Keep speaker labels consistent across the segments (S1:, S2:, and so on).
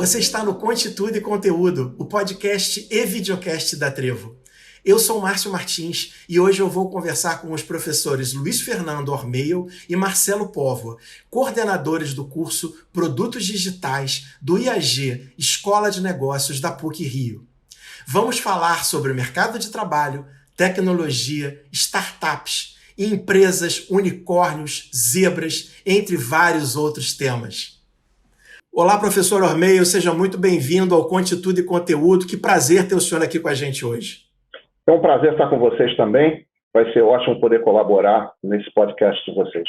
S1: Você está no Conte Tudo e Conteúdo, o podcast e videocast da Trevo. Eu sou o Márcio Martins e hoje eu vou conversar com os professores Luiz Fernando Ormeio e Marcelo Póvoa, coordenadores do curso Produtos Digitais do IAG, Escola de Negócios da PUC-Rio. Vamos falar sobre o mercado de trabalho, tecnologia, startups e empresas, unicórnios, zebras, entre vários outros temas. Olá, professor Ormeio, seja muito bem-vindo ao Conte Tudo e Conteúdo. Que prazer ter o senhor aqui com a gente hoje.
S2: É um prazer estar com vocês também. Vai ser ótimo poder colaborar nesse podcast de vocês.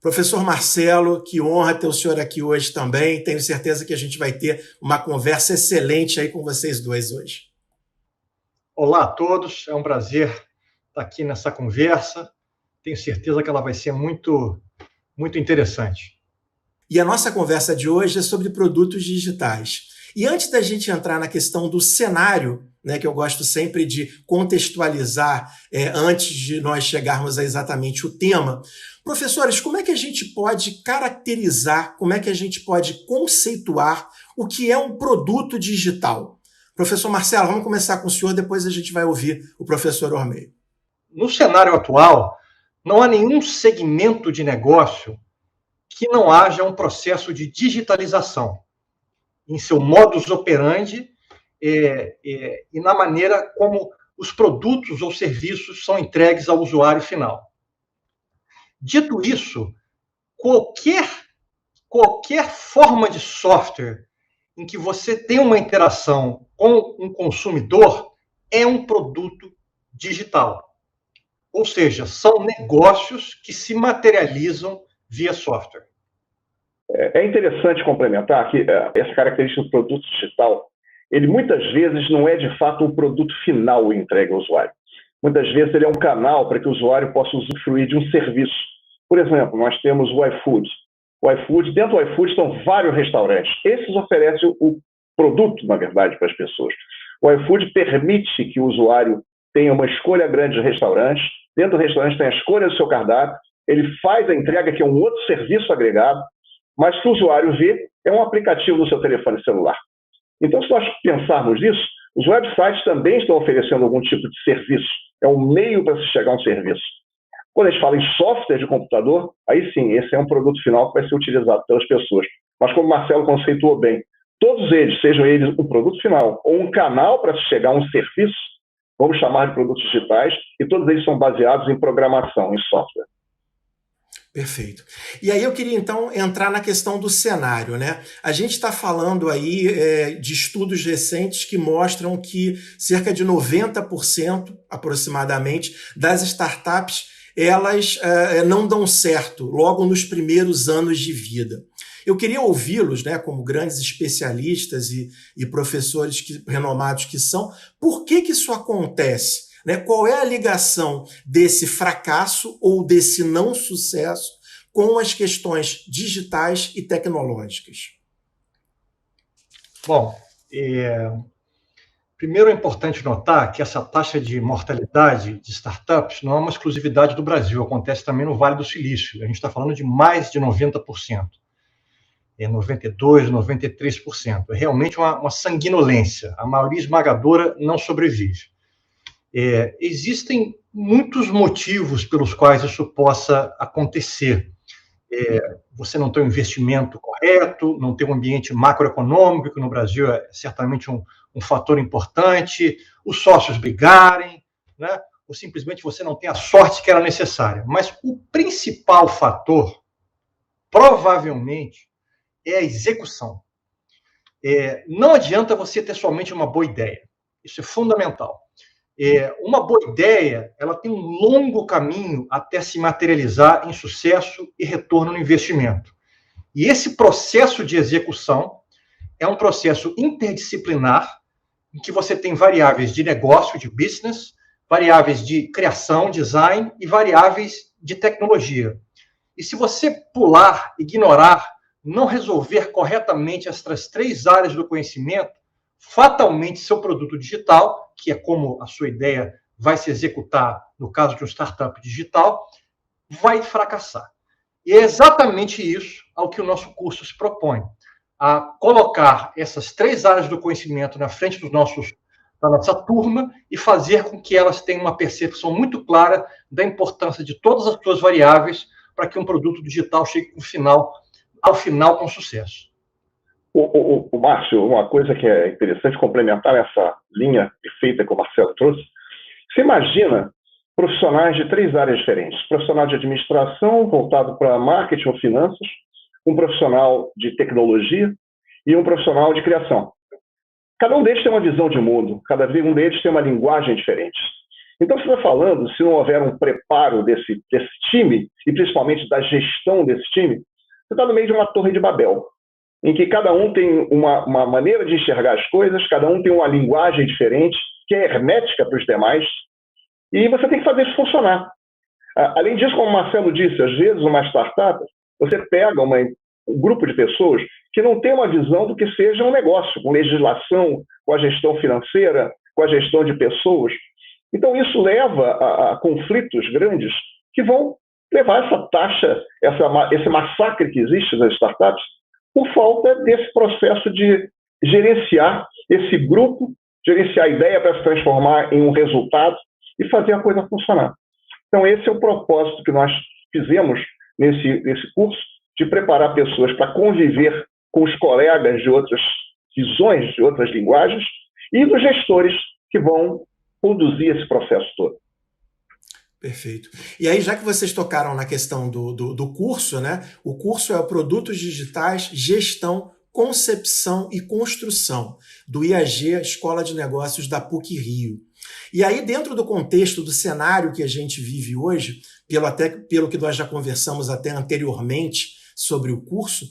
S1: Professor Marcelo, que honra ter o senhor aqui hoje também. Tenho certeza que a gente vai ter uma conversa excelente aí com vocês dois hoje.
S3: Olá a todos, é um prazer estar aqui nessa conversa. Tenho certeza que ela vai ser muito interessante.
S1: E a nossa conversa de hoje é sobre produtos digitais. E antes da gente entrar na questão do cenário, né, que eu gosto sempre de contextualizar antes de nós chegarmos a exatamente o tema, professores, como é que a gente pode caracterizar, como é que a gente pode conceituar o que é um produto digital? Professor Marcelo, vamos começar com o senhor, depois a gente vai ouvir o professor Ormeio.
S3: No cenário atual, não há nenhum segmento de negócio que não haja um processo de digitalização em seu modus operandi e na maneira como os produtos ou serviços são entregues ao usuário final. Dito isso, qualquer forma de software em que você tem uma interação com um consumidor é um produto digital. Ou seja, são negócios que se materializam via software.
S2: É interessante complementar que essa característica do produto digital, ele muitas vezes não é de fato um produto final entregue ao usuário. Muitas vezes ele é um canal para que o usuário possa usufruir de um serviço. Por exemplo, nós temos o iFood. Dentro do iFood estão vários restaurantes. Esses oferecem o produto, na verdade, para as pessoas. O iFood permite que o usuário tenha uma escolha grande de restaurantes. Dentro do restaurante tem a escolha do seu cardápio. Ele faz a entrega, que é um outro serviço agregado, mas que o usuário vê é um aplicativo no seu telefone celular. Então, se nós pensarmos nisso, os websites também estão oferecendo algum tipo de serviço. É um meio para se chegar a um serviço. Quando a gente fala em software de computador, aí sim, esse é um produto final que vai ser utilizado pelas pessoas. Mas como o Marcelo conceituou bem, todos eles, sejam eles um produto final ou um canal para se chegar a um serviço, vamos chamar de produtos digitais, e todos eles são baseados em programação, em software.
S1: Perfeito. E aí eu queria, então, entrar na questão do cenário, né? A gente está falando aí de estudos recentes que mostram que cerca de 90%, aproximadamente, das startups, elas não dão certo logo nos primeiros anos de vida. Eu queria ouvi-los, né, como grandes especialistas e professores renomados que são, por que isso acontece? Né? Qual é a ligação desse fracasso ou desse não sucesso com as questões digitais e tecnológicas?
S3: Bom, primeiro é importante notar que essa taxa de mortalidade de startups não é uma exclusividade do Brasil, acontece também no Vale do Silício. A gente está falando de mais de 90%. 92%, 93%. É realmente uma sanguinolência. A maioria esmagadora não sobrevive. Existem muitos motivos pelos quais isso possa acontecer. Você não tem um investimento correto, não tem um ambiente macroeconômico, que no Brasil é certamente um fator importante, os sócios brigarem, né? Ou simplesmente você não tem a sorte que era necessária. Mas o principal fator, provavelmente, é a execução. Não adianta você ter somente uma boa ideia. Isso é fundamental. Uma boa ideia, ela tem um longo caminho até se materializar em sucesso e retorno no investimento. E esse processo de execução é um processo interdisciplinar, em que você tem variáveis de negócio, de business, variáveis de criação, design e variáveis de tecnologia. E se você pular, ignorar, não resolver corretamente estas três áreas do conhecimento, fatalmente seu produto digital, que é como a sua ideia vai se executar no caso de um startup digital, vai fracassar. E é exatamente isso ao que o nosso curso se propõe. a colocar essas 3 áreas do conhecimento na frente da nossa turma e fazer com que elas tenham uma percepção muito clara da importância de todas as suas variáveis para que um produto digital chegue ao final com sucesso.
S2: O Márcio, uma coisa que é interessante complementar essa linha perfeita que o Marcelo trouxe, você imagina profissionais de 3 áreas diferentes. Profissional de administração voltado para marketing ou finanças, um profissional de tecnologia e um profissional de criação. Cada um deles tem uma visão de mundo, cada um deles tem uma linguagem diferente. Então, você está falando, se não houver um preparo desse time, e principalmente da gestão desse time, você está no meio de uma torre de Babel, em que cada um tem uma maneira de enxergar as coisas, cada um tem uma linguagem diferente, que é hermética para os demais, e você tem que fazer isso funcionar. Além disso, como o Marcelo disse, às vezes uma startup, você pega um grupo de pessoas que não tem uma visão do que seja um negócio, com legislação, com a gestão financeira, com a gestão de pessoas. Então, isso leva a conflitos grandes que vão levar essa taxa, esse massacre que existe nas startups, por falta desse processo de gerenciar esse grupo, gerenciar a ideia para se transformar em um resultado e fazer a coisa funcionar. Então, esse é o propósito que nós fizemos nesse curso, de preparar pessoas para conviver com os colegas de outras visões, de outras linguagens, e dos gestores que vão conduzir esse processo todo.
S1: Perfeito. E aí, já que vocês tocaram na questão do curso, né? O curso é o Produtos Digitais, Gestão, Concepção e Construção, do IAG, Escola de Negócios da PUC-Rio. E aí, dentro do contexto do cenário que a gente vive hoje, pelo que nós já conversamos até anteriormente sobre o curso,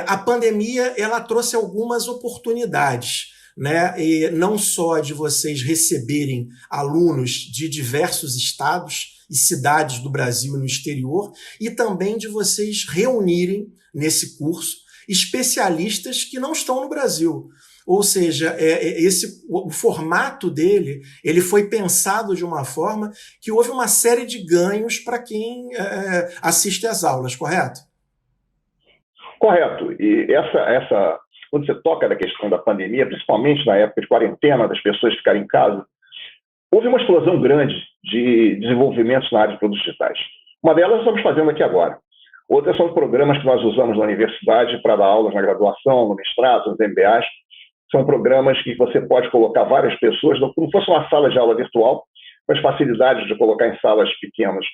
S1: a pandemia ela trouxe algumas oportunidades, né? E não só de vocês receberem alunos de diversos estados e cidades do Brasil e no exterior, e também de vocês reunirem nesse curso especialistas que não estão no Brasil. Ou seja, o formato dele ele foi pensado de uma forma que houve uma série de ganhos para quem assiste às aulas, correto?
S2: Correto. E quando você toca na questão da pandemia, principalmente na época de quarentena, das pessoas ficarem em casa, houve uma explosão grande de desenvolvimentos na área de produtos digitais. Uma delas estamos fazendo aqui agora. Outras são programas que nós usamos na universidade para dar aulas na graduação, no mestrado, nos MBAs. São programas que você pode colocar várias pessoas, como fosse uma sala de aula virtual, com as facilidades de colocar em salas pequenas.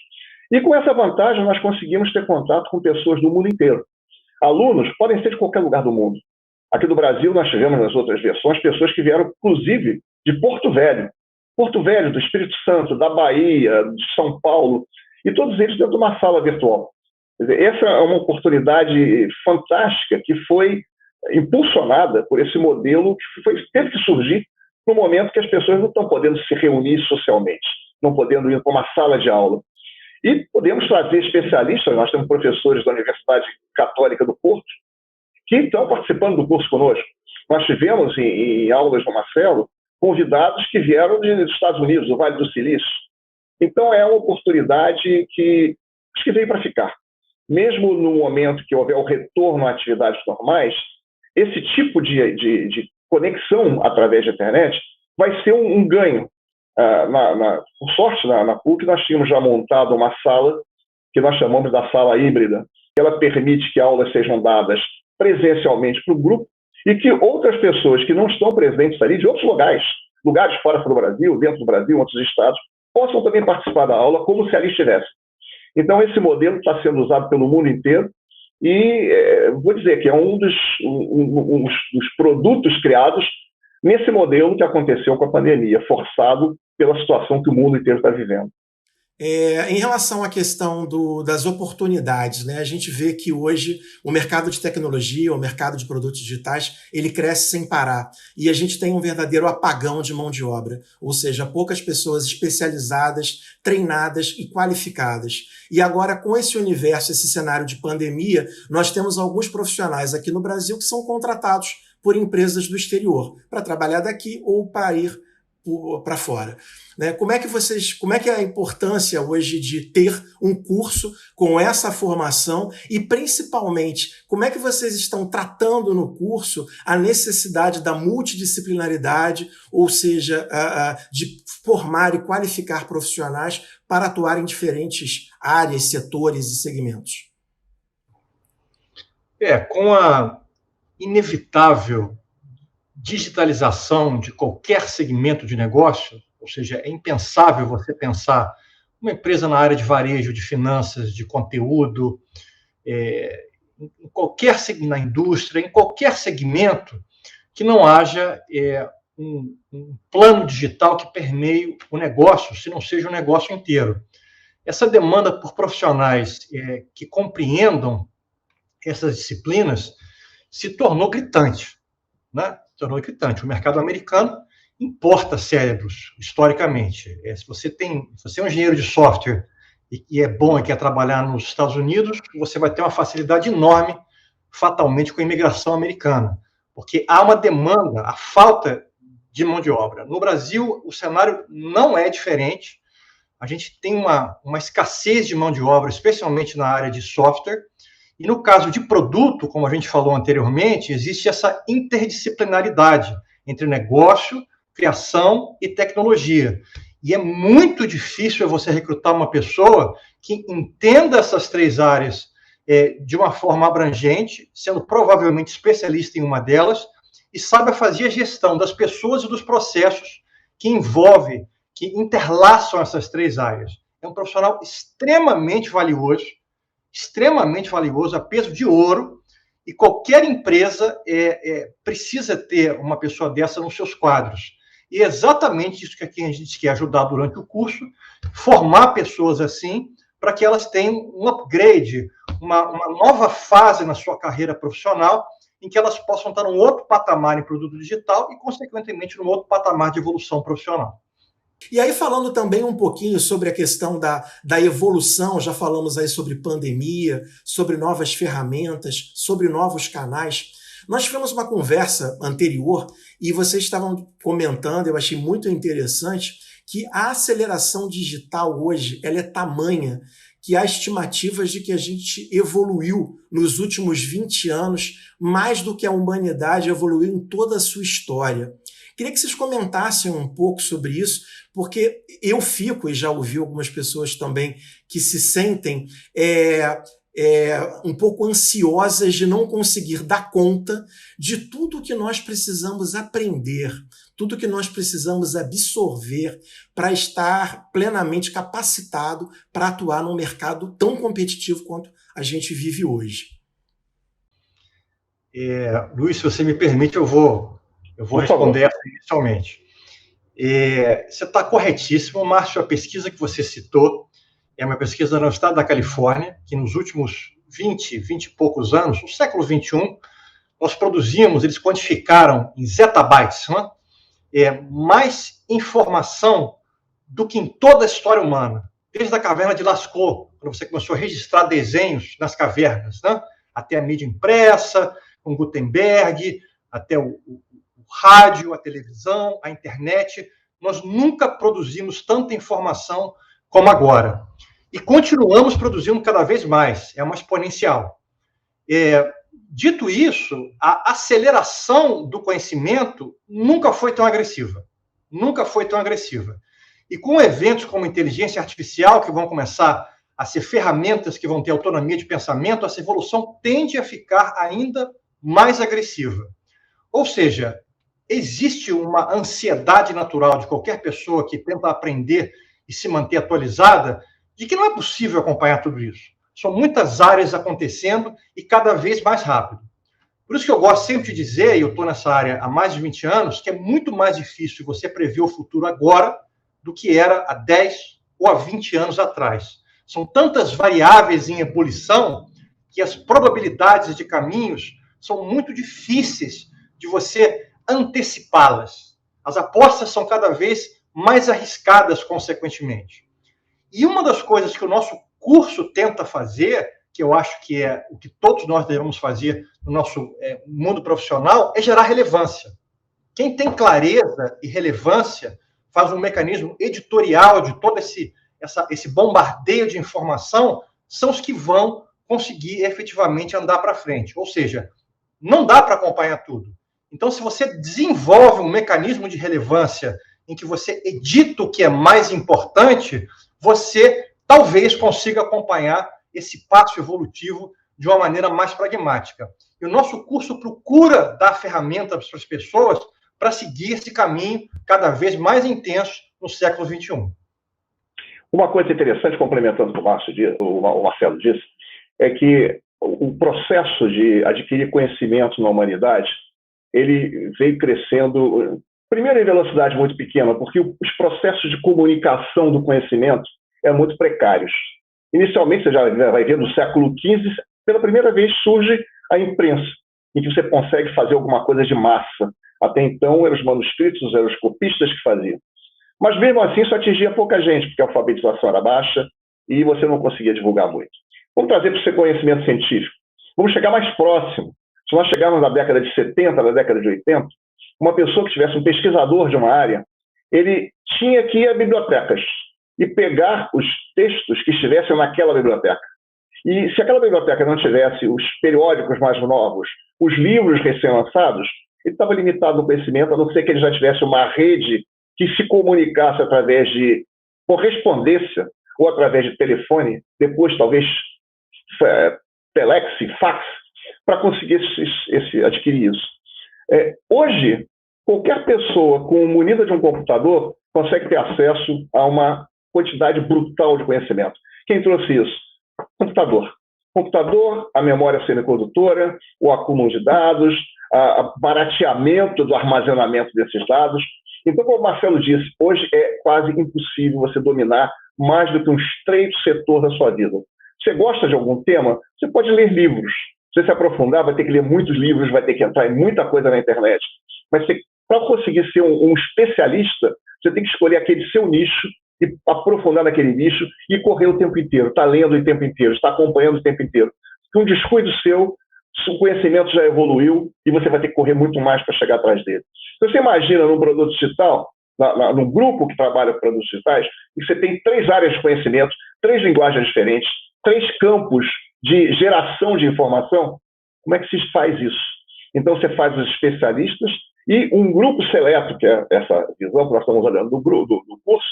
S2: E com essa vantagem, nós conseguimos ter contato com pessoas do mundo inteiro. Alunos podem ser de qualquer lugar do mundo. Aqui do Brasil, nós tivemos nas outras versões pessoas que vieram, inclusive, de Porto Velho, do Espírito Santo, da Bahia, de São Paulo, e todos eles dentro de uma sala virtual. Quer dizer, essa é uma oportunidade fantástica que foi impulsionada por esse modelo que teve que surgir no momento que as pessoas não estão podendo se reunir socialmente, não podendo ir para uma sala de aula. E podemos trazer especialistas, nós temos professores da Universidade Católica do Porto, que estão participando do curso conosco. Nós tivemos, em aulas do Marcelo, convidados que vieram dos Estados Unidos, do Vale do Silício. Então, é uma oportunidade que veio para ficar. Mesmo no momento que houver o retorno a atividades normais, esse tipo de conexão através da internet vai ser um ganho. Por sorte, na PUC, nós tínhamos já montado uma sala que nós chamamos da sala híbrida, que ela permite que aulas sejam dadas presencialmente para o grupo e que outras pessoas que não estão presentes ali, de outros lugares fora do Brasil, dentro do Brasil, outros estados, possam também participar da aula como se ali estivessem. Então, esse modelo está sendo usado pelo mundo inteiro e vou dizer que é um dos produtos criados nesse modelo que aconteceu com a pandemia, forçado pela situação que o mundo inteiro está vivendo.
S1: Em relação à questão das oportunidades, né, a gente vê que hoje o mercado de tecnologia, o mercado de produtos digitais, ele cresce sem parar. E a gente tem um verdadeiro apagão de mão de obra, ou seja, poucas pessoas especializadas, treinadas e qualificadas. E agora, com esse universo, esse cenário de pandemia, nós temos alguns profissionais aqui no Brasil que são contratados por empresas do exterior para trabalhar daqui ou para ir para fora. Né? Como é que é a importância hoje de ter um curso com essa formação e, principalmente, como é que vocês estão tratando no curso a necessidade da multidisciplinaridade, ou seja, de formar e qualificar profissionais para atuar em diferentes áreas, setores e segmentos?
S3: Com a inevitável digitalização de qualquer segmento de negócio, ou seja, é impensável você pensar uma empresa na área de varejo, de finanças, de conteúdo, em qualquer na indústria, em qualquer segmento, que não haja um plano digital que permeie o negócio, se não seja o negócio inteiro. Essa demanda por profissionais que compreendam essas disciplinas se tornou gritante, né? O mercado americano importa cérebros, historicamente. Se você é um engenheiro de software e é bom e quer trabalhar nos Estados Unidos, você vai ter uma facilidade enorme, fatalmente, com a imigração americana, porque há uma demanda, a falta de mão de obra. No Brasil, o cenário não é diferente. A gente tem uma escassez de mão de obra, especialmente na área de software. E no caso de produto, como a gente falou anteriormente, existe essa interdisciplinaridade entre negócio, criação e tecnologia. E é muito difícil você recrutar uma pessoa que entenda essas três áreas de uma forma abrangente, sendo provavelmente especialista em uma delas, e saiba fazer a gestão das pessoas e dos processos que interlaçam essas três áreas. É um profissional extremamente valioso, a peso de ouro, e qualquer empresa precisa ter uma pessoa dessa nos seus quadros. E é exatamente isso que aqui a gente quer ajudar durante o curso, formar pessoas assim, para que elas tenham um upgrade, uma nova fase na sua carreira profissional, em que elas possam estar num outro patamar em produto digital e, consequentemente, num outro patamar de evolução profissional.
S1: E aí, falando também um pouquinho sobre a questão da evolução, já falamos aí sobre pandemia, sobre novas ferramentas, sobre novos canais. Nós tivemos uma conversa anterior e vocês estavam comentando, eu achei muito interessante, que a aceleração digital hoje ela é tamanha que há estimativas de que a gente evoluiu nos últimos 20 anos mais do que a humanidade evoluiu em toda a sua história. Queria que vocês comentassem um pouco sobre isso, porque eu fico, e já ouvi algumas pessoas também que se sentem um pouco ansiosas de não conseguir dar conta de tudo que nós precisamos aprender, tudo que nós precisamos absorver para estar plenamente capacitado para atuar num mercado tão competitivo quanto a gente vive hoje.
S3: Luiz, se você me permite, eu vou responder essa inicialmente. Você está corretíssimo, Márcio. A pesquisa que você citou é uma pesquisa da Universidade da Califórnia, que nos últimos 20 e poucos anos, no século XXI, nós produzimos, eles quantificaram em zettabytes, né? Mais informação do que em toda a história humana, desde a caverna de Lascaux, quando você começou a registrar desenhos nas cavernas, né? Até a mídia impressa, com Gutenberg, até o rádio, a televisão, a internet. Nós nunca produzimos tanta informação como agora. E continuamos produzindo cada vez mais, é uma exponencial. Dito isso, a aceleração do conhecimento nunca foi tão agressiva. Nunca foi tão agressiva. E com eventos como inteligência artificial, que vão começar a ser ferramentas que vão ter autonomia de pensamento, essa evolução tende a ficar ainda mais agressiva. Ou seja, existe uma ansiedade natural de qualquer pessoa que tenta aprender e se manter atualizada, de que não é possível acompanhar tudo isso. São muitas áreas acontecendo e cada vez mais rápido. Por isso que eu gosto sempre de dizer, e eu estou nessa área há mais de 20 anos, que é muito mais difícil você prever o futuro agora do que era há 10 ou há 20 anos atrás. São tantas variáveis em ebulição que as probabilidades de caminhos são muito difíceis de você antecipá-las. As apostas são cada vez mais arriscadas, consequentemente. E uma das coisas que o nosso curso tenta fazer, que eu acho que é o que todos nós devemos fazer no nosso mundo profissional, é gerar relevância. Quem tem clareza e relevância faz um mecanismo editorial de todo esse bombardeio de informação, são os que vão conseguir efetivamente andar para frente. Ou seja, não dá para acompanhar tudo. Então, se você desenvolve um mecanismo de relevância em que você edita o que é mais importante, você talvez consiga acompanhar esse passo evolutivo de uma maneira mais pragmática. E o nosso curso procura dar ferramentas para as pessoas para seguir esse caminho cada vez mais intenso no século XXI.
S2: Uma coisa interessante, complementando o que o Marcelo disse, é que o processo de adquirir conhecimento na humanidade, ele veio crescendo, primeiro em velocidade muito pequena, porque os processos de comunicação do conhecimento eram muito precários. Inicialmente, você já vai ver, no século XV, pela primeira vez surge a imprensa, em que você consegue fazer alguma coisa de massa. Até então, eram os manuscritos, eram os copistas que faziam. Mas, mesmo assim, isso atingia pouca gente, porque a alfabetização era baixa e você não conseguia divulgar muito. Vamos trazer para o seu conhecimento científico. Vamos chegar mais próximo. Se nós chegarmos na década de 70, na década de 80, uma pessoa que tivesse um pesquisador de uma área, ele tinha que ir a bibliotecas e pegar os textos que estivessem naquela biblioteca. E se aquela biblioteca não tivesse os periódicos mais novos, os livros recém-lançados, ele estava limitado no conhecimento, a não ser que ele já tivesse uma rede que se comunicasse através de correspondência ou através de telefone, depois talvez telex, fax, para conseguir adquirir isso. Hoje, qualquer pessoa munida de um computador consegue ter acesso a uma quantidade brutal de conhecimento. Quem trouxe isso? Computador. Computador, a memória semicondutora, o acúmulo de dados, o barateamento do armazenamento desses dados. Então, como o Marcelo disse, hoje é quase impossível você dominar mais do que um estreito setor da sua vida. Você gosta de algum tema? Você pode ler livros. Se você se aprofundar, vai ter que ler muitos livros, vai ter que entrar em muita coisa na internet. Mas para conseguir ser um especialista, você tem que escolher aquele seu nicho e aprofundar naquele nicho e correr o tempo inteiro, estar lendo o tempo inteiro, estar acompanhando o tempo inteiro. Com um descuido seu, o conhecimento já evoluiu e você vai ter que correr muito mais para chegar atrás dele. Então, você imagina num produto digital, num grupo que trabalha com produtos digitais, e você tem 3 áreas de conhecimento, 3 linguagens diferentes, 3 campos de geração de informação. Como é que se faz isso? Então, você faz os especialistas e um grupo seleto, que é essa visão que nós estamos olhando do curso,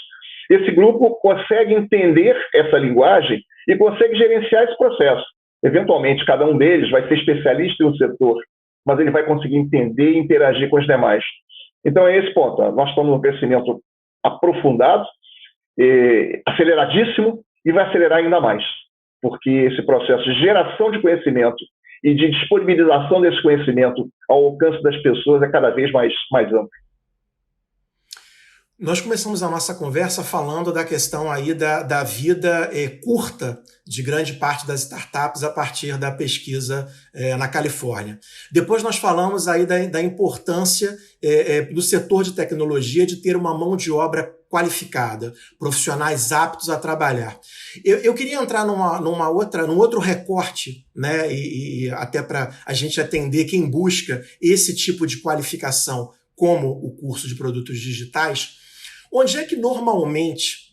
S2: esse grupo consegue entender essa linguagem e consegue gerenciar esse processo. Eventualmente, cada um deles vai ser especialista em um setor, mas ele vai conseguir entender e interagir com os demais. Então, é esse ponto. Nós estamos num crescimento aprofundado, aceleradíssimo, e vai acelerar ainda mais, porque esse processo de geração de conhecimento e de disponibilização desse conhecimento ao alcance das pessoas é cada vez mais amplo.
S1: Nós começamos a nossa conversa falando da questão aí da vida curta de grande parte das startups a partir da pesquisa na Califórnia. Depois nós falamos aí da importância do setor de tecnologia de ter uma mão de obra qualificada, profissionais aptos a trabalhar. Eu queria entrar num outro recorte, né, e até para a gente atender quem busca esse tipo de qualificação, como o curso de produtos digitais. Onde é que normalmente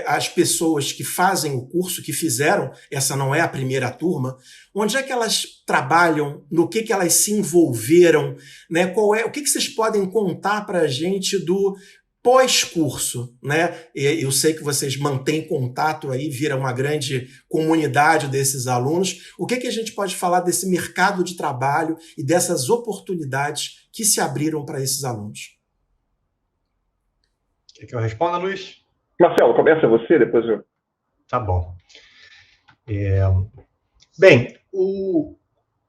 S1: as pessoas que fazem o curso, que fizeram, essa não é a primeira turma, onde é que elas trabalham, no que elas se envolveram, né? O que vocês podem contar para a gente do pós-curso, né? Eu sei que vocês mantêm contato aí, viram uma grande comunidade desses alunos. O que a gente pode falar desse mercado de trabalho e dessas oportunidades que se abriram para esses alunos?
S3: Quer que eu responda, Luiz?
S2: Marcelo, começa você, depois eu...
S3: Tá bom. Bem, o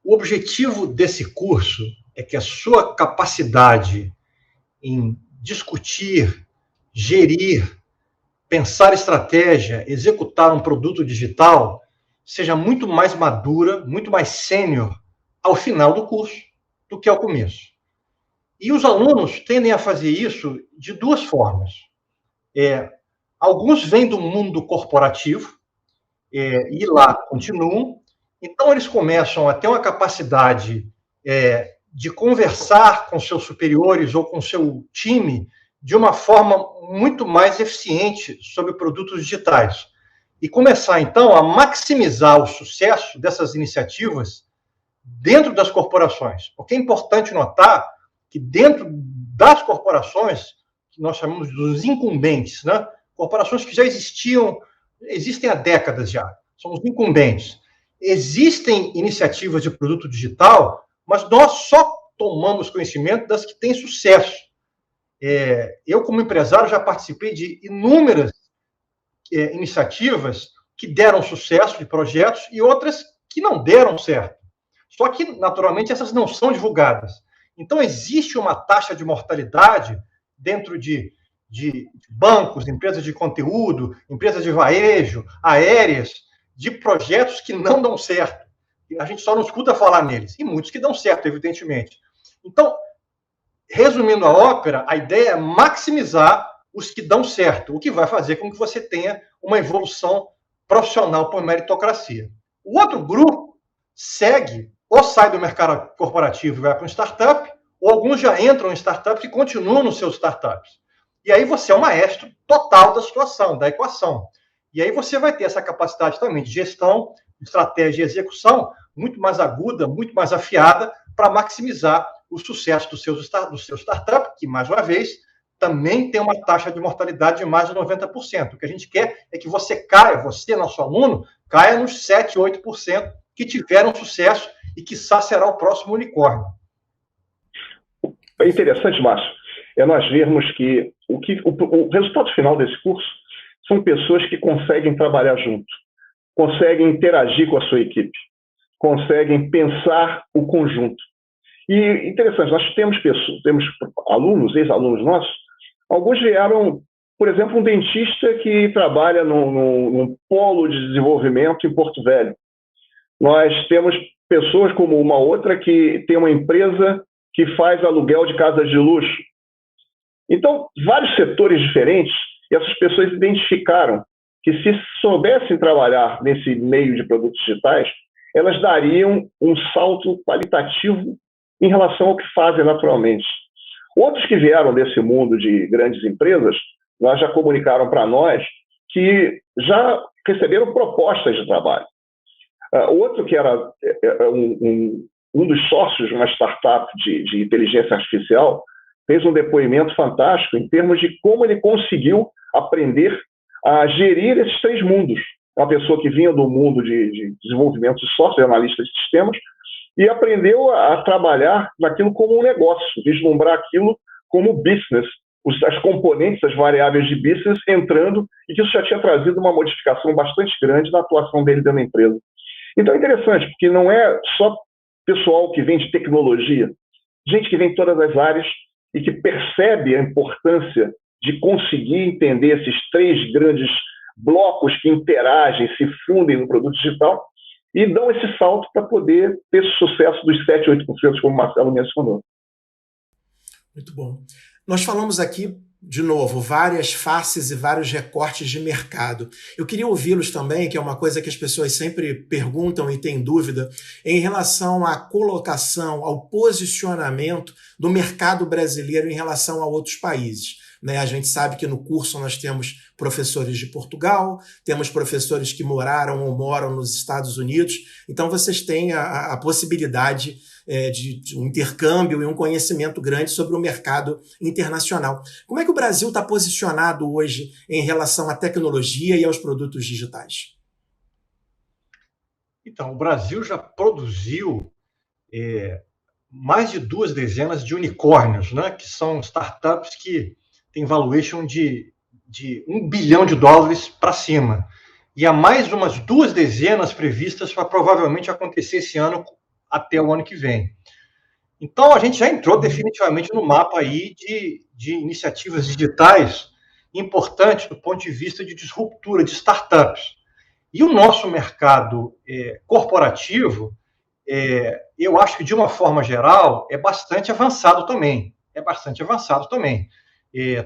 S3: objetivo desse curso é que a sua capacidade em discutir, gerir, pensar estratégia, executar um produto digital seja muito mais madura, muito mais sênior ao final do curso do que ao começo. E os alunos tendem a fazer isso de 2 formas. Alguns vêm do mundo corporativo e lá continuam. Então, eles começam a ter uma capacidade de conversar com seus superiores ou com seu time de uma forma muito mais eficiente sobre produtos digitais. E começar, então, a maximizar o sucesso dessas iniciativas dentro das corporações. Porque é importante notar que dentro das corporações, que nós chamamos dos incumbentes, né? Corporações que já existem há décadas já, são os incumbentes. Existem iniciativas de produto digital, mas nós só tomamos conhecimento das que têm sucesso. Eu, como empresário, já participei de inúmeras iniciativas que deram sucesso de projetos e outras que não deram certo. Só que, naturalmente, essas não são divulgadas. Então, existe uma taxa de mortalidade dentro de bancos, empresas de conteúdo, empresas de varejo, aéreas, de projetos que não dão certo. A gente só não escuta falar neles. E muitos que dão certo, evidentemente. Então, resumindo a ópera, a ideia é maximizar os que dão certo, o que vai fazer com que você tenha uma evolução profissional por meritocracia. O outro grupo segue, ou sai do mercado corporativo e vai para um startup, ou alguns já entram em startups e continuam nos seus startups. E aí você é o maestro total da situação, da equação. E aí você vai ter essa capacidade também de gestão, de estratégia e execução muito mais aguda, muito mais afiada para maximizar o sucesso do seu startup, que, mais uma vez, também tem uma taxa de mortalidade de mais de 90%. O que a gente quer é que você caia, você, nosso aluno, caia nos 7%, 8% que tiveram sucesso e que será o próximo unicórnio.
S2: É interessante, Márcio, nós vermos que o resultado final desse curso são pessoas que conseguem trabalhar junto, conseguem interagir com a sua equipe, conseguem pensar o conjunto. E interessante, nós temos alunos, ex-alunos nossos, alguns vieram, por exemplo, um dentista que trabalha num polo de desenvolvimento em Porto Velho. Nós temos pessoas como uma outra que tem uma empresa que faz aluguel de casas de luxo. Então, vários setores diferentes, e essas pessoas identificaram que se soubessem trabalhar nesse meio de produtos digitais, elas dariam um salto qualitativo em relação ao que fazem naturalmente. Outros que vieram desse mundo de grandes empresas, nós já comunicaram para nós que já receberam propostas de trabalho. Outro que era um dos sócios de uma startup de inteligência artificial fez um depoimento fantástico em termos de como ele conseguiu aprender a gerir esses três mundos. Uma pessoa que vinha do mundo de desenvolvimento de software, analista de sistemas, e aprendeu a trabalhar naquilo como um negócio, vislumbrar aquilo como business, as componentes, as variáveis de business entrando, e que isso já tinha trazido uma modificação bastante grande na atuação dele dentro da empresa. Então é interessante, porque não é só pessoal que vem de tecnologia, gente que vem de todas as áreas e que percebe a importância de conseguir entender esses três grandes blocos que interagem, se fundem no produto digital e dão esse salto para poder ter sucesso dos 7, 8%, como o Marcelo mencionou.
S1: Muito bom. Nós falamos aqui, de novo, várias faces e vários recortes de mercado. Eu queria ouvi-los também, que é uma coisa que as pessoas sempre perguntam e têm dúvida, em relação à colocação, ao posicionamento do mercado brasileiro em relação a outros países. A gente sabe que no curso nós temos professores de Portugal, temos professores que moraram ou moram nos Estados Unidos, então vocês têm a possibilidade de um intercâmbio e um conhecimento grande sobre o mercado internacional. Como é que o Brasil está posicionado hoje em relação à tecnologia e aos produtos digitais?
S3: Então, o Brasil já produziu mais de 2 dezenas de unicórnios, né, que são startups que têm valuation de $1 bilhão para cima. E há mais umas 2 dezenas previstas para provavelmente acontecer esse ano até o ano que vem. Então, a gente já entrou definitivamente no mapa aí de iniciativas digitais importantes do ponto de vista de disruptura de startups. E o nosso mercado corporativo, eu acho que, de uma forma geral, é bastante avançado também.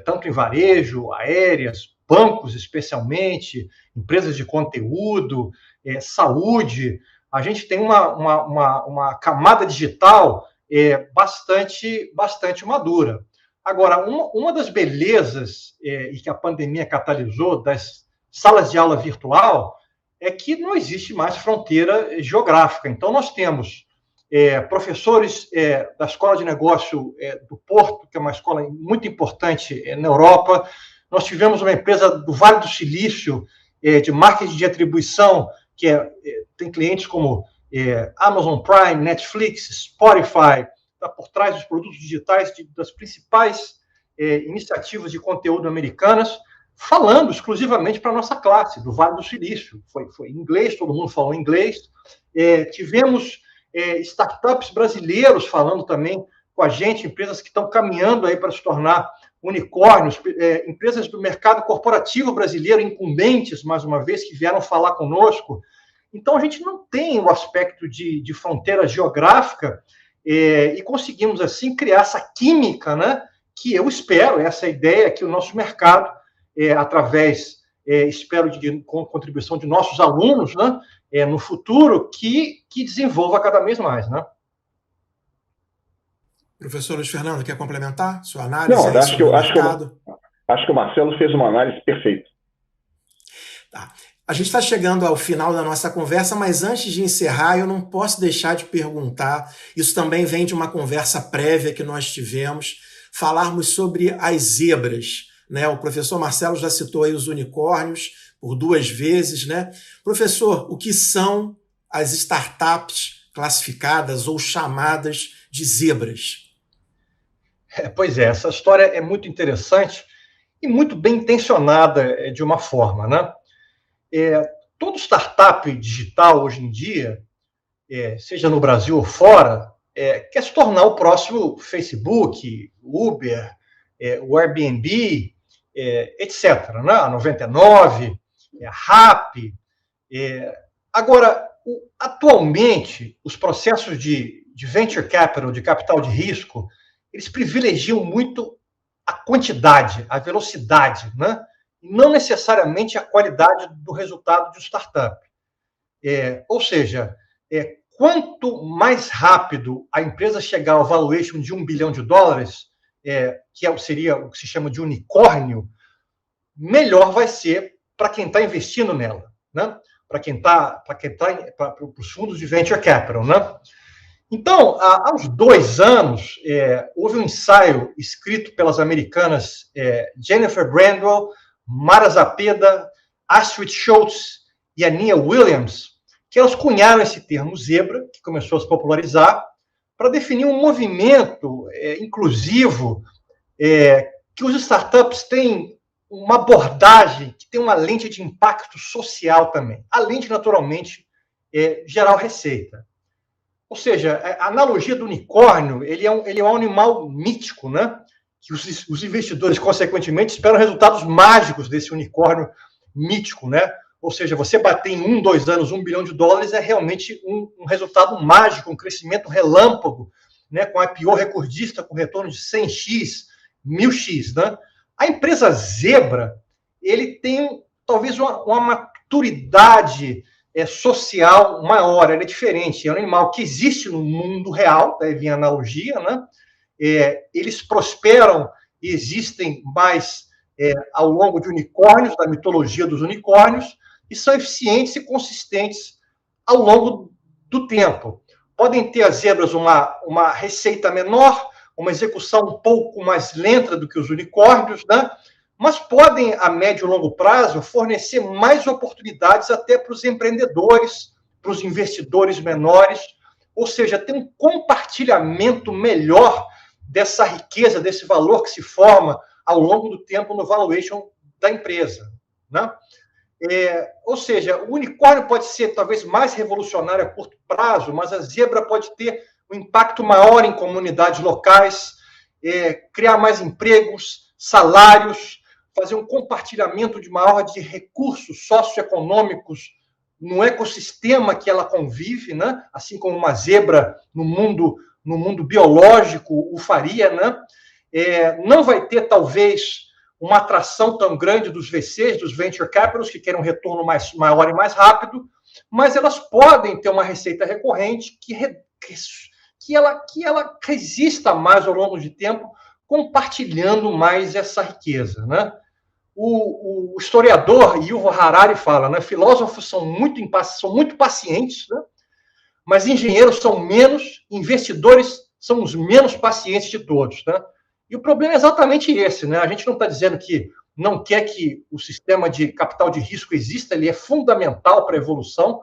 S3: Tanto em varejo, aéreas, bancos especialmente, empresas de conteúdo, saúde. A gente tem uma camada digital bastante madura. Agora, uma das belezas e que a pandemia catalisou das salas de aula virtual é que não existe mais fronteira geográfica. Então, nós temos professores da Escola de Negócio do Porto, que é uma escola muito importante na Europa. Nós tivemos uma empresa do Vale do Silício, de marketing de atribuição, que tem clientes como Amazon Prime, Netflix, Spotify, está por trás dos produtos digitais das principais iniciativas de conteúdo americanas, falando exclusivamente para a nossa classe, do Vale do Silício. Foi em inglês, todo mundo falou inglês. Tivemos startups brasileiros falando também com a gente, empresas que estão caminhando aí para se tornar unicórnios, empresas do mercado corporativo brasileiro, incumbentes, mais uma vez, que vieram falar conosco. Então, a gente não tem o aspecto de fronteira geográfica e conseguimos, assim, criar essa química, né, que eu espero, essa ideia que o nosso mercado, através, espero, de contribuição de nossos alunos, né, no futuro, que desenvolva cada vez mais, né?
S1: Professor Luiz Fernando, quer complementar sua análise?
S2: Não, acho que o Marcelo fez uma análise perfeita.
S1: Tá. A gente está chegando ao final da nossa conversa, mas antes de encerrar, eu não posso deixar de perguntar, isso também vem de uma conversa prévia que nós tivemos, falarmos sobre as zebras, né? O professor Marcelo já citou aí os unicórnios por 2 vezes, né? Professor, o que são as startups classificadas ou chamadas de zebras?
S3: Pois é, essa história é muito interessante e muito bem intencionada de uma forma, né? Todo startup digital hoje em dia, seja no Brasil ou fora, quer se tornar o próximo Facebook, Uber, o Airbnb, etc., né? A 99, a Rappi. Agora, atualmente, os processos de venture capital, de capital de risco, eles privilegiam muito a quantidade, a velocidade, né? E não necessariamente a qualidade do resultado de startup. Ou seja, quanto mais rápido a empresa chegar ao valuation de $1 bilhão, que seria o que se chama de unicórnio, melhor vai ser para quem está investindo nela, né? Para os fundos de venture capital, né? Então, há uns 2 anos, houve um ensaio escrito pelas americanas Jennifer Brandwell, Mara Zapeda, Astrid Schultz e Ania Williams, que elas cunharam esse termo zebra, que começou a se popularizar, para definir um movimento inclusivo, que os startups têm uma abordagem que tem uma lente de impacto social também, além de, naturalmente, gerar receita. Ou seja, a analogia do unicórnio, ele é um animal mítico, né? Que os investidores, consequentemente, esperam resultados mágicos desse unicórnio mítico, né? Ou seja, você bater em 1, 2 anos $1 bilhão é realmente um resultado mágico, um crescimento relâmpago, né? Com IPO recordista, com retorno de 100x, 1000x, né? A empresa Zebra, ele tem talvez uma maturidade social maior, ele é diferente, é um animal que existe no mundo real, daí vem a analogia, né? Eles prosperam e existem mais ao longo de unicórnios, da mitologia dos unicórnios, e são eficientes e consistentes ao longo do tempo. Podem ter as zebras uma receita menor, uma execução um pouco mais lenta do que os unicórnios, né? Mas podem, a médio e longo prazo, fornecer mais oportunidades até para os empreendedores, para os investidores menores, ou seja, tem um compartilhamento melhor dessa riqueza, desse valor que se forma ao longo do tempo no valuation da empresa, né? Ou seja, o unicórnio pode ser talvez mais revolucionário a curto prazo, mas a zebra pode ter um impacto maior em comunidades locais, criar mais empregos, salários, fazer um compartilhamento de maior de recursos socioeconômicos no ecossistema que ela convive, né? Assim como uma zebra no mundo biológico o faria, né? Não vai ter, talvez, uma atração tão grande dos VCs, dos venture capitals, que querem um retorno maior e mais rápido, mas elas podem ter uma receita recorrente que ela resista mais ao longo de tempo compartilhando mais essa riqueza, né? O historiador Yuval Harari fala, né? Filósofos são muito pacientes, né? Mas engenheiros são menos, investidores são os menos pacientes de todos, né? E o problema é exatamente esse, né? A gente não está dizendo que não quer que o sistema de capital de risco exista, ele é fundamental para a evolução.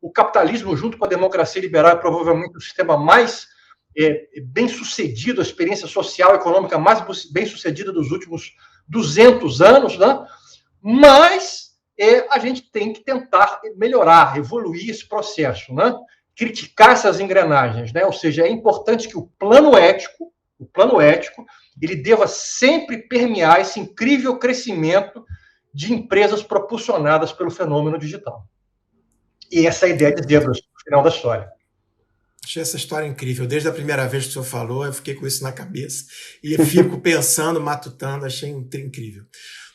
S3: O capitalismo, junto com a democracia liberal, é provavelmente o sistema mais bem-sucedido, a experiência social e econômica mais bem-sucedida dos últimos 200 anos, né? Mas a gente tem que tentar melhorar, evoluir esse processo, né? Criticar essas engrenagens, né? Ou seja, é importante que o plano ético, ele deva sempre permear esse incrível crescimento de empresas propulsionadas pelo fenômeno digital. E essa é a ideia de Zebras, no final da história.
S1: Achei essa história incrível. Desde a primeira vez que o senhor falou, eu fiquei com isso na cabeça. E fico pensando, matutando, achei incrível.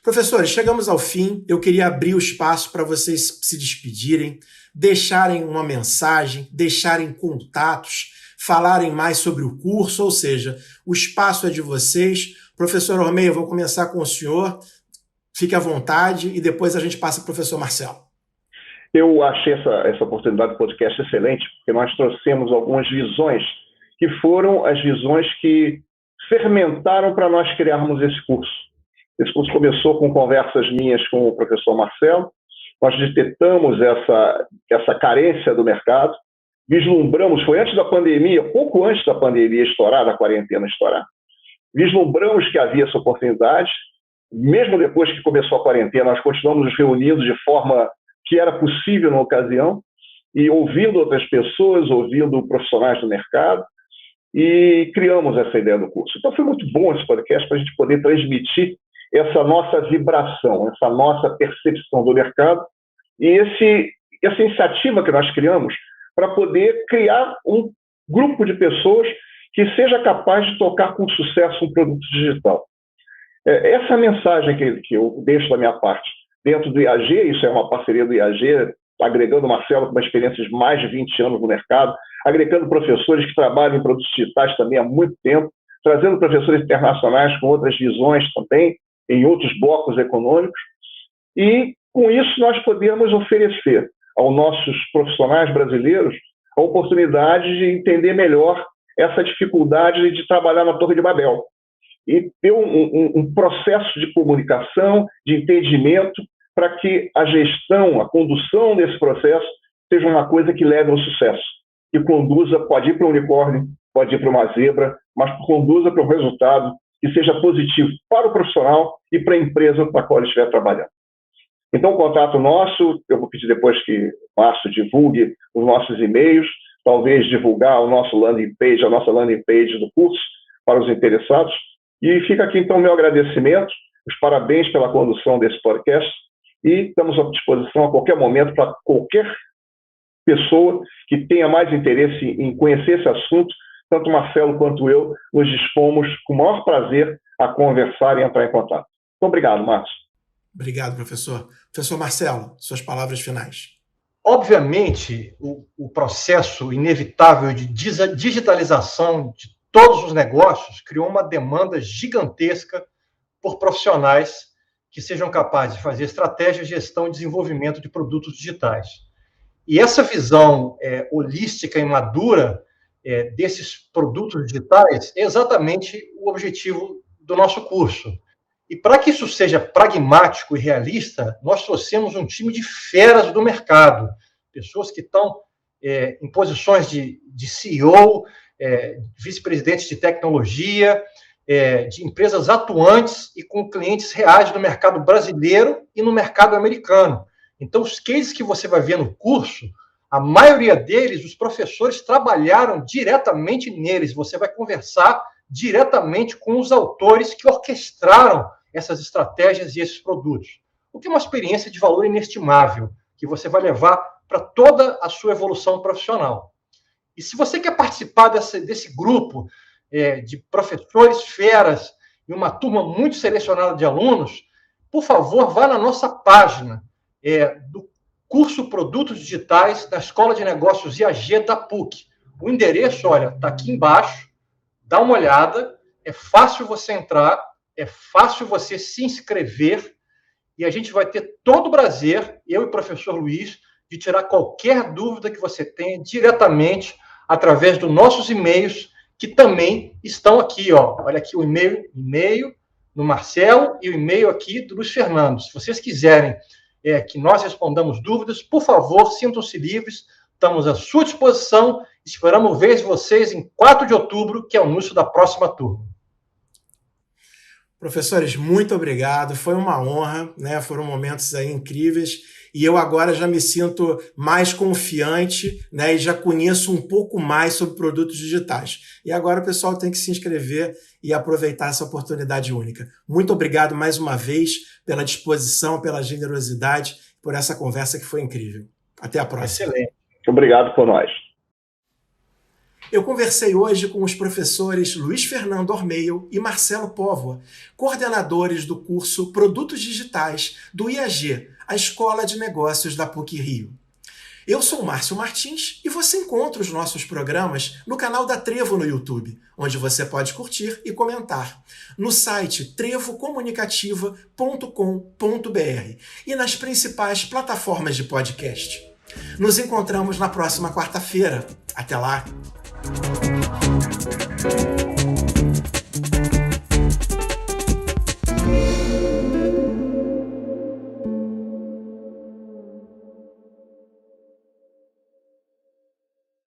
S1: Professores, chegamos ao fim. Eu queria abrir o espaço para vocês se despedirem, deixarem uma mensagem, deixarem contatos, falarem mais sobre o curso, ou seja, o espaço é de vocês. Professor Ormeia, eu vou começar com o senhor. Fique à vontade e depois a gente passa para o professor Marcelo.
S2: Eu achei essa oportunidade do podcast excelente, porque nós trouxemos algumas visões que foram as visões que fermentaram para nós criarmos esse curso. Esse curso começou com conversas minhas com o professor Marcelo. Nós detectamos essa carência do mercado, vislumbramos, foi antes da pandemia, pouco antes da pandemia estourar, da quarentena estourar, vislumbramos que havia essa oportunidade. Mesmo depois que começou a quarentena, nós continuamos nos reunindo de forma que era possível na ocasião, e ouvindo outras pessoas, ouvindo profissionais do mercado, e criamos essa ideia do curso. Então foi muito bom esse podcast para a gente poder transmitir essa nossa vibração, essa nossa percepção do mercado, e essa iniciativa que nós criamos para poder criar um grupo de pessoas que seja capaz de tocar com sucesso um produto digital. Essa mensagem que eu deixo da minha parte dentro do IAG, isso é uma parceria do IAG, agregando o Marcelo com uma experiência de mais de 20 anos no mercado, agregando professores que trabalham em produtos digitais também há muito tempo, trazendo professores internacionais com outras visões também, em outros blocos econômicos, e com isso nós podemos oferecer aos nossos profissionais brasileiros a oportunidade de entender melhor essa dificuldade de trabalhar na Torre de Babel e ter um processo de comunicação, de entendimento, para que a gestão, a condução desse processo seja uma coisa que leve ao sucesso, que conduza, pode ir para um unicórnio, pode ir para uma zebra, mas conduza para um resultado que seja positivo para o profissional e para a empresa para a qual ele estiver trabalhando. Então, o contato nosso, eu vou pedir depois que o Márcio divulgue os nossos e-mails, talvez divulgar a nossa landing page do curso para os interessados. E fica aqui, então, o meu agradecimento, os parabéns pela condução desse podcast e estamos à disposição a qualquer momento para qualquer pessoa que tenha mais interesse em conhecer esse assunto. Tanto o Marcelo quanto eu nos dispomos com o maior prazer a conversar e entrar em contato. Muito obrigado, Márcio.
S1: Obrigado, professor. Professor Marcelo, suas palavras finais.
S3: Obviamente, o processo inevitável de digitalização de todos os negócios criou uma demanda gigantesca por profissionais que sejam capazes de fazer estratégia, gestão e desenvolvimento de produtos digitais. E essa visão holística e madura desses produtos digitais é exatamente o objetivo do nosso curso. E para que isso seja pragmático e realista, nós trouxemos um time de feras do mercado, pessoas que estão em posições de CEO, vice-presidentes de tecnologia, de empresas atuantes e com clientes reais no mercado brasileiro e no mercado americano. Então, os cases que você vai ver no curso, a maioria deles, os professores trabalharam diretamente neles. Você vai conversar diretamente com os autores que orquestraram essas estratégias e esses produtos. O que é uma experiência de valor inestimável, que você vai levar para toda a sua evolução profissional. E se você quer participar desse grupo de professores feras e uma turma muito selecionada de alunos, por favor, vá na nossa página do curso Produtos Digitais da Escola de Negócios IAG da PUC. O endereço, olha, está aqui embaixo, dá uma olhada, É fácil você entrar, é fácil você se inscrever e a gente vai ter todo o prazer, eu e o professor Luiz, de tirar qualquer dúvida que você tenha diretamente através dos nossos e-mails, que também estão aqui, ó. Olha aqui o e-mail do Marcelo e o e-mail aqui do Luiz Fernando. Se vocês quiserem que nós respondamos dúvidas, por favor, sintam-se livres, estamos à sua disposição. Esperamos ver vocês em 4 de outubro, que é o início da próxima turma.
S1: Professores, muito obrigado, foi uma honra, né? Foram momentos aí incríveis e eu agora já me sinto mais confiante, né? E já conheço um pouco mais sobre produtos digitais. E agora o pessoal tem que se inscrever e aproveitar essa oportunidade única. Muito obrigado mais uma vez pela disposição, pela generosidade, por essa conversa que foi incrível. Até a próxima.
S3: Excelente.
S2: Obrigado por nós.
S1: Eu conversei hoje com os professores Luiz Fernando Ormeio e Marcelo Póvoa, coordenadores do curso Produtos Digitais do IAG, a Escola de Negócios da PUC-Rio. Eu sou Márcio Martins e você encontra os nossos programas no canal da Trevo no YouTube, onde você pode curtir e comentar, no site trevocomunicativa.com.br e nas principais plataformas de podcast. Nos encontramos na próxima quarta-feira. Até lá!